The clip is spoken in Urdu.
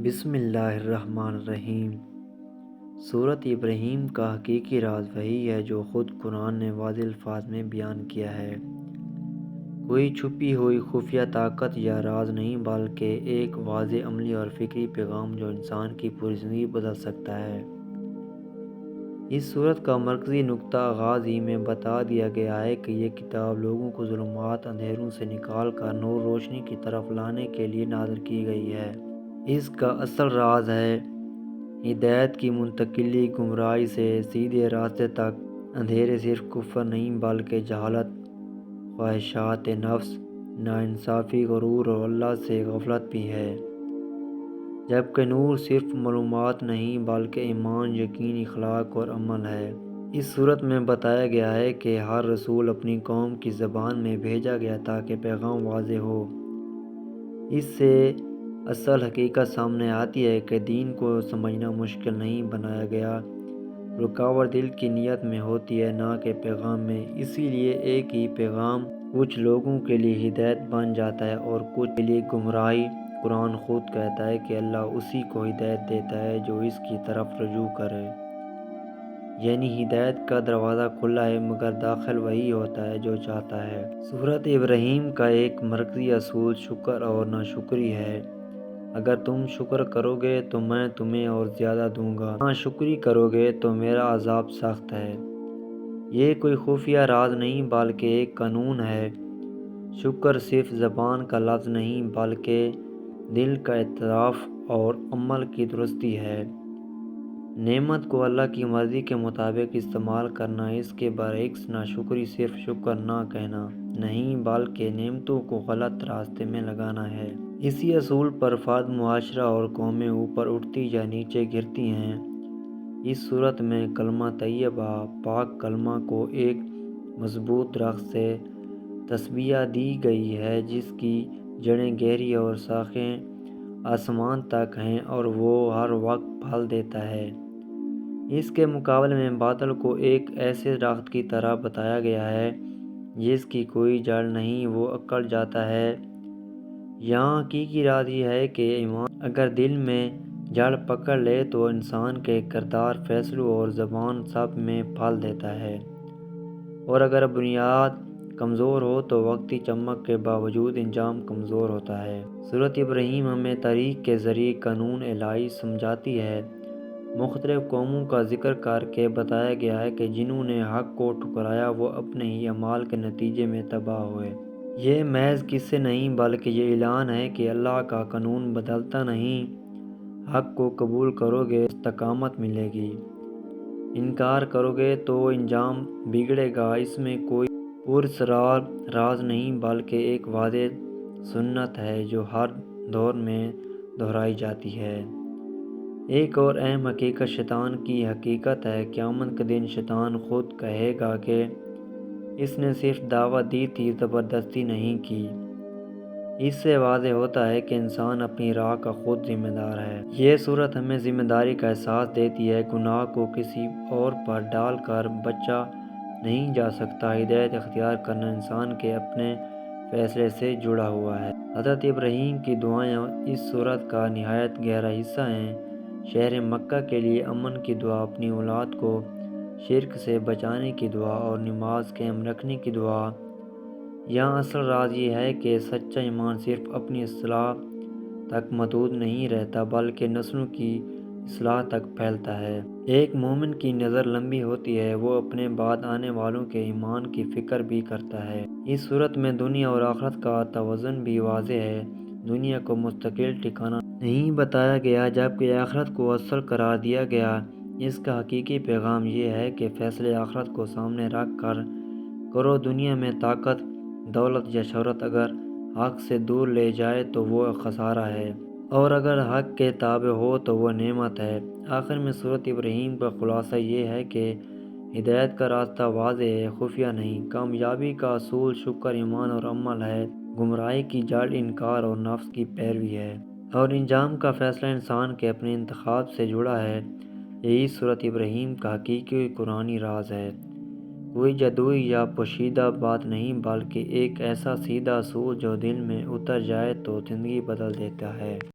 بسم اللہ الرحمن الرحیم۔ سورۃ ابراہیم کا حقیقی راز وہی ہے جو خود قرآن نے واضح الفاظ میں بیان کیا ہے۔ کوئی چھپی ہوئی خفیہ طاقت یا راز نہیں، بلکہ ایک واضح عملی اور فکری پیغام جو انسان کی پوری زندگی بدل سکتا ہے۔ اس سورت کا مرکزی نقطہ آغاز ہی میں بتا دیا گیا ہے کہ یہ کتاب لوگوں کو ظلمات اندھیروں سے نکال کر نور روشنی کی طرف لانے کے لیے نازل کی گئی ہے۔ اس کا اصل راز ہے ہدایت کی منتقلی، گمراہی سے سیدھے راستے تک۔ اندھیرے صرف کفر نہیں بلکہ جہالت، خواہشات نفس، ناانصافی، غرور اور اللہ سے غفلت بھی ہے، جبکہ نور صرف معلومات نہیں بلکہ ایمان، یقین، اخلاق اور عمل ہے۔ اس صورت میں بتایا گیا ہے کہ ہر رسول اپنی قوم کی زبان میں بھیجا گیا تاکہ پیغام واضح ہو۔ اس سے اصل حقیقت سامنے آتی ہے کہ دین کو سمجھنا مشکل نہیں بنایا گیا، رکاوٹ دل کی نیت میں ہوتی ہے نہ کہ پیغام میں۔ اسی لیے ایک ہی پیغام کچھ لوگوں کے لیے ہدایت بن جاتا ہے اور کچھ کے لیے گمراہی۔ قرآن خود کہتا ہے کہ اللہ اسی کو ہدایت دیتا ہے جو اس کی طرف رجوع کرے، یعنی ہدایت کا دروازہ کھلا ہے مگر داخل وہی ہوتا ہے جو چاہتا ہے۔ سورۃ ابراہیم کا ایک مرکزی اصول شکر اور ناشکری ہے۔ اگر تم شکر کرو گے تو میں تمہیں اور زیادہ دوں گا، ناشکری کرو گے تو میرا عذاب سخت ہے۔ یہ کوئی خفیہ راز نہیں بلکہ ایک قانون ہے۔ شکر صرف زبان کا لفظ نہیں بلکہ دل کا اعتراف اور عمل کی درستی ہے۔ نعمت کو اللہ کی مرضی کے مطابق استعمال کرنا، اس کے برعکس ناشکری صرف شکر نہ کہنا نہیں بلکہ نعمتوں کو غلط راستے میں لگانا ہے۔ اسی اصول پر فرد، معاشرہ اور قومیں اوپر اٹھتی یا نیچے گرتی ہیں۔ اس صورت میں کلمہ طیبہ، پاک کلمہ کو ایک مضبوط درخت سے تشبیہ دی گئی ہے جس کی جڑیں گہری اور شاخیں آسمان تک ہیں اور وہ ہر وقت پھل دیتا ہے۔ اس کے مقابلے میں باطل کو ایک ایسے درخت کی طرح بتایا گیا ہے جس کی کوئی جڑ نہیں، وہ اکڑ جاتا ہے۔ یہاں حقیقی راز یہ ہے کہ ایمان اگر دل میں جڑ پکڑ لے تو انسان کے کردار، فیصلوں اور زبان سب میں پھل دیتا ہے، اور اگر بنیاد کمزور ہو تو وقتی چمک کے باوجود انجام کمزور ہوتا ہے۔ سورۃ ابراہیم ہمیں تاریخ کے ذریعے قانون الہی سمجھاتی ہے۔ مختلف قوموں کا ذکر کر کے بتایا گیا ہے کہ جنہوں نے حق کو ٹھکرایا وہ اپنے ہی اعمال کے نتیجے میں تباہ ہوئے۔ یہ محض قصے نہیں بلکہ یہ اعلان ہے کہ اللہ کا قانون بدلتا نہیں۔ حق کو قبول کرو گے استقامت ملے گی، انکار کرو گے تو انجام بگڑے گا۔ اس میں کوئی پراسرار راز نہیں بلکہ ایک واضح سنت ہے جو ہر دور میں دہرائی جاتی ہے۔ ایک اور اہم حقیقت شیطان کی حقیقت ہے۔ قیامت کے دن شیطان خود کہے گا کہ اس نے صرف دعوت دی تھی، زبردستی نہیں کی۔ اس سے واضح ہوتا ہے کہ انسان اپنی راہ کا خود ذمہ دار ہے۔ یہ صورت ہمیں ذمہ داری کا احساس دیتی ہے۔ گناہ کو کسی اور پر ڈال کر بچا نہیں جا سکتا۔ ہدایت اختیار کرنا انسان کے اپنے فیصلے سے جڑا ہوا ہے۔ حضرت ابراہیم کی دعائیں اس صورت کا نہایت گہرا حصہ ہیں۔ شہر مکہ کے لیے امن کی دعا، اپنی اولاد کو شرک سے بچانے کی دعا اور نماز قائم رکھنے کی دعا۔ یہاں اصل راز یہ ہے کہ سچا ایمان صرف اپنی اصلاح تک محدود نہیں رہتا بلکہ نسلوں کی اصلاح تک پھیلتا ہے۔ ایک مومن کی نظر لمبی ہوتی ہے، وہ اپنے بعد آنے والوں کے ایمان کی فکر بھی کرتا ہے۔ اس صورت میں دنیا اور آخرت کا توازن بھی واضح ہے۔ دنیا کو مستقل ٹھکانہ نہیں بتایا گیا جبکہ آخرت کو اصل قرار دیا گیا۔ اس کا حقیقی پیغام یہ ہے کہ فیصلے آخرت کو سامنے رکھ کر کرو۔ دنیا میں طاقت، دولت یا شہرت اگر حق سے دور لے جائے تو وہ خسارہ ہے، اور اگر حق کے تابع ہو تو وہ نعمت ہے۔ آخر میں سورۃ ابراہیم کا خلاصہ یہ ہے کہ ہدایت کا راستہ واضح ہے، خفیہ نہیں۔ کامیابی کا اصول شکر، ایمان اور عمل ہے۔ گمراہی کی جڑ انکار اور نفس کی پیروی ہے، اور انجام کا فیصلہ انسان کے اپنے انتخاب سے جڑا ہے۔ یہی سورۃ ابراہیم کا حقیقی قرآنی راز ہے۔ کوئی جادوئی یا پوشیدہ بات نہیں بلکہ ایک ایسا سیدھا اصول جو دل میں اتر جائے تو زندگی بدل دیتا ہے۔